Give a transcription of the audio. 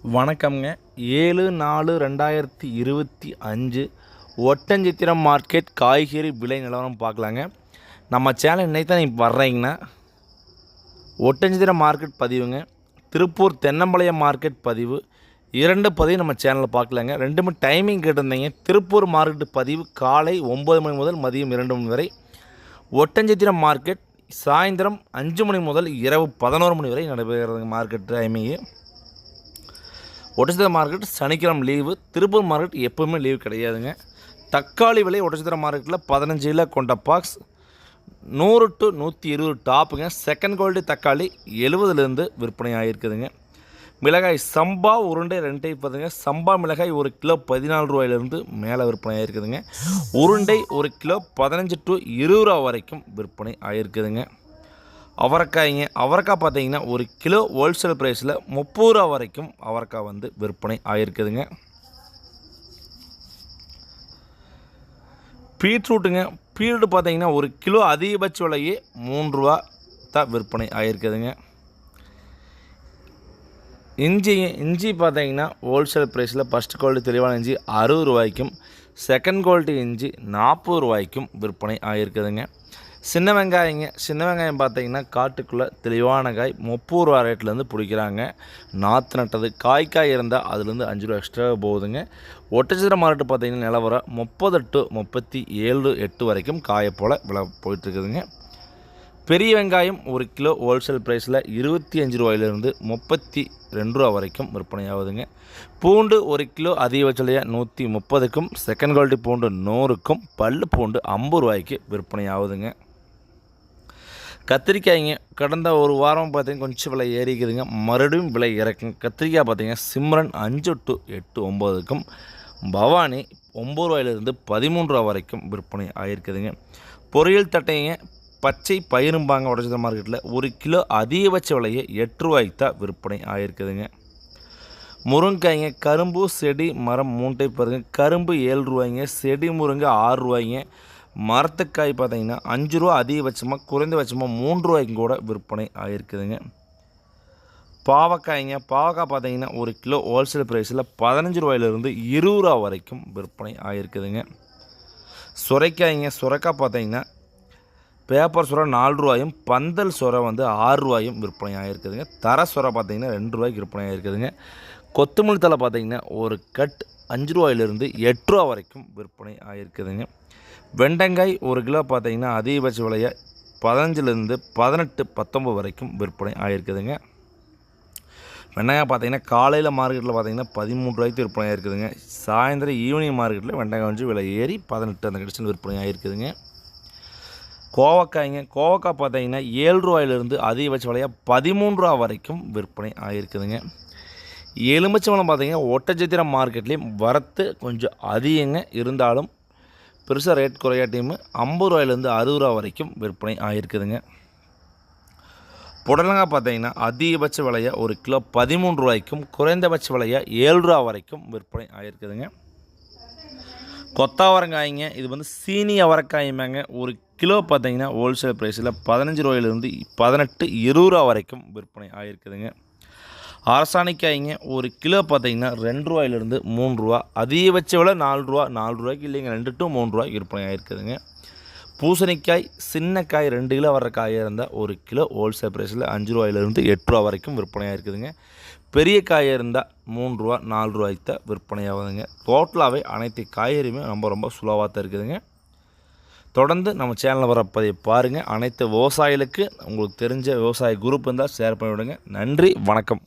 வணக்கம்ங்க. 7/4/2025 ஒட்டஞ்சத்திரம் மார்க்கெட் காய்கறி விலை நிலவரம் பார்க்கலாங்க. நம்ம சேனல் இன்னைக்கு தான் நீங்கள் வர்றீங்கன்னா ஒட்டஞ்சத்திரம் மார்க்கெட் பதிவுங்க, திருப்பூர் தென்னம்பாளையம் மார்க்கெட் பதிவு, 2 பதிவு நம்ம சேனலில் பார்க்கலாங்க. ரெண்டுமே டைமிங் கேட்டிருந்தீங்க. திருப்பூர் மார்க்கெட் பதிவு காலை 9 மணி முதல் மதியம் 2 மணி வரை, ஒட்டஞ்சத்திரம் மார்க்கெட் சாயந்தரம் 5 மணி முதல் இரவு 11 மணி வரை நடைபெறுகிறதுங்க. மார்க்கெட் டைமிங்கு ஒட்டச்சத்திரம் மார்க்கெட் சனிக்கிழமை லீவு, திருப்பூர் மார்க்கெட் எப்போவுமே லீவு கிடையாதுங்க. தக்காளி விலை ஒட்டச்சத்திரம் மார்க்கெட்டில் 15 கிலோ கொண்ட பாக்ஸ் 100 to 120 டாப்புங்க. செகண்ட் குவாலிட்டி தக்காளி 70லேருந்து விற்பனை ஆகிருக்குதுங்க. மிளகாய் சம்பா உருண்டை 2 டைப் பார்த்துங்க. சம்பா மிளகாய் 1 கிலோ 14 ரூபாயிலிருந்து மேலே விற்பனை ஆகிருக்குதுங்க. உருண்டை 1 கிலோ 15 to 20 ரூபா வரைக்கும் விற்பனை ஆகிருக்குதுங்க. அவரைக்காய்ங்க, அவரைக்காய் பார்த்தீங்கன்னா 1 கிலோ ஹோல்சேல் ப்ரைஸில் 30 ரூபா வரைக்கும் அவரைக்காய் வந்து விற்பனை ஆகிருக்குதுங்க. பீட்ரூட்டுங்க, பீட்ரூட் பார்த்தீங்கன்னா 1 கிலோ அதிகபட்ச விலையே 3 ரூபா தான் விற்பனை ஆகிருக்குதுங்க. இஞ்சி பார்த்தீங்கன்னா ஹோல்சேல் ப்ரைஸில் ஃபஸ்ட் குவாலிட்டி தெளிவான இஞ்சி 60 ரூபாய்க்கும், செகண்ட் குவாலிட்டி இஞ்சி 40 ரூபாய்க்கும் விற்பனை ஆகிருக்குதுங்க. சின்ன வெங்காயம் பார்த்தீங்கன்னா காட்டுக்குள்ளே தெளிவான காய் 30 ரூபா ரேட்லேருந்து பிடிக்கிறாங்க. நாற்று நட்டது காய் இருந்தால் அதுலேருந்து 5 ரூபா எக்ஸ்ட்ரா போகுதுங்க. ஒட்டச்சத்திரம் மார்க்கெட்டு பார்த்தீங்கன்னா நிலவரம் 30 to 37 வரைக்கும் காயை போல் விலை போயிட்டுருக்குதுங்க. பெரிய வெங்காயம் 1 கிலோ ஹோல்சேல் ப்ரைஸில் 25 ரூபாயிலிருந்து 32 ரூபா வரைக்கும் விற்பனை ஆகுதுங்க. பூண்டு 1 கிலோ அதிகபட்ச விலையாக 130க்கும், செகண்ட் குவாலிட்டி பூண்டு 100க்கும், பல்லு பூண்டு 50 ரூபாய்க்கு விற்பனை ஆகுதுங்க. கத்திரிக்காய்ங்க, கடந்த ஒரு வாரம் பார்த்தீங்கன்னா கொஞ்சம் விலை ஏறிக்குதுங்க, மறுபடியும் விலை இறக்குங்க. கத்திரிக்காய் பார்த்தீங்கன்னா சிம்ரன் 5 to 8 9க்கும், பவானி 9 ரூபாயிலிருந்து 13 ரூபா வரைக்கும் விற்பனை ஆகிருக்குதுங்க. பொரியல் தட்டைங்க, பச்சை பயிரும்பாங்க ஒட்டச்சத்திரம் மார்க்கெட்டில் 1 கிலோ அதிகபட்ச விலையை 8 ரூபாய்க்கு தான் விற்பனை ஆகிருக்குதுங்க. முருங்கைக்காய்ங்க, கரும்பு செடி மரம் 3 டைப் பாருங்க. கரும்பு 7 ரூபாய்ங்க, செடி முருங்கை 6 ரூபாய்ங்க, மரத்துக்காய் பார்த்தீங்கன்னா 5 ரூபா அதிகபட்சமாக, குறைந்தபட்சமாக 3 ரூபாய்க்கு கூட விற்பனை ஆகிருக்குதுங்க. பாவக்காய் பார்த்தீங்கன்னா 1 கிலோ ஹோல்சேல் ப்ரைஸில் 15 ரூபாயிலிருந்து 20 ரூபா வரைக்கும் விற்பனை ஆகிருக்குதுங்க. சுரைக்காய் பார்த்தீங்கன்னா பேப்பர் சுரை 4 ரூபாயும், பந்தல் சுரை வந்து 6 ரூபாயும் விற்பனை ஆகிருக்குதுங்க. தர சுரை பார்த்தீங்கன்னா 2 ரூபாய்க்கு விற்பனை ஆகிருக்குதுங்க. கொத்தமல்லி தலை பார்த்தீங்கன்னா 1 கட் 5 ரூபாயிலிருந்து 8 ரூபா வரைக்கும் விற்பனை ஆகிருக்குதுங்க. வெண்டங்காய் 1 கிலோ பார்த்தீங்கன்னா அதிகபட்ச விலையை 15லேருந்து 18 19 வரைக்கும் விற்பனை ஆகிருக்குதுங்க. வெண்டைக்காய் பார்த்தீங்கன்னா காலையில் மார்க்கெட்டில் பார்த்தீங்கன்னா 13 ரூபாய்க்கு விற்பனை ஆகிருக்குதுங்க. சாயந்தரம் ஈவினிங் மார்க்கெட்டில் வெண்டைக்காய் கொஞ்சம் விலை ஏறி 18 அந்த கடிச்சில் விற்பனை ஆகிருக்குதுங்க. கோவக்காய் பார்த்தீங்கன்னா 7 ரூபாயிலிருந்து அதிகபட்ச விலையாக 13 ரூபா வரைக்கும் விற்பனை ஆகிருக்குதுங்க. எலுமிச்சம்பழம் பார்த்தீங்கன்னா ஒட்டச்சத்திரம் மார்க்கெட்லேயும் வரத்து கொஞ்சம் அதிகங்க, இருந்தாலும் பெருசாக ரேட் குறையாட்டியும் 50 ரூபாயிலேருந்து 60 ரூபா வரைக்கும் விற்பனை ஆகிருக்குதுங்க. புடலங்காய் பார்த்தீங்கன்னா அதிகபட்ச விலையை 1 கிலோ 13 ரூபாய்க்கும், குறைந்தபட்ச விலையை 7 ரூபா வரைக்கும் விற்பனை ஆகிருக்குதுங்க. கொத்தாவரங்காய்ங்க, இது வந்து சீனி அவரைக்காயுமாங்க, 1 கிலோ பார்த்தீங்கன்னா ஹோல்சேல் ப்ரைஸில் 15 ரூபாயிலிருந்து 18 20 ரூபா வரைக்கும் விற்பனை ஆகிருக்குதுங்க. அரசாணிக்காய்ங்க, 1 கிலோ பார்த்தீங்கன்னா 2 ரூபாயிலிருந்து 3 ரூபா, அதிகபட்ச விலை 4 ரூபாய்க்கு இல்லைங்க, 2 to 3 ரூபாய்க்கு விற்பனை ஆகிருக்குதுங்க. பூசணிக்காய் சின்ன காய் 2 கிலோ வர காயாக இருந்தால் 1 கிலோ ஹோல்சேல் ப்ரைஸில் 5 ரூபாயிலிருந்து 8 ரூபா வரைக்கும் விற்பனை ஆகிருக்குதுங்க. பெரிய காயாக இருந்தால் 3 ரூபா 4 ரூபாய்க்கு தான் விற்பனை ஆகுதுங்க. டோட்டலாகவே அனைத்து காய்கறியுமே ரொம்ப சுலவாக தான் இருக்குதுங்க. தொடர்ந்து நம்ம சேனலில் வர பதிவை பாருங்கள். அனைத்து விவசாயிகளுக்கு உங்களுக்கு தெரிஞ்ச விவசாய குரூப் இருந்தால் ஷேர் பண்ணிவிடுங்க. நன்றி, வணக்கம்.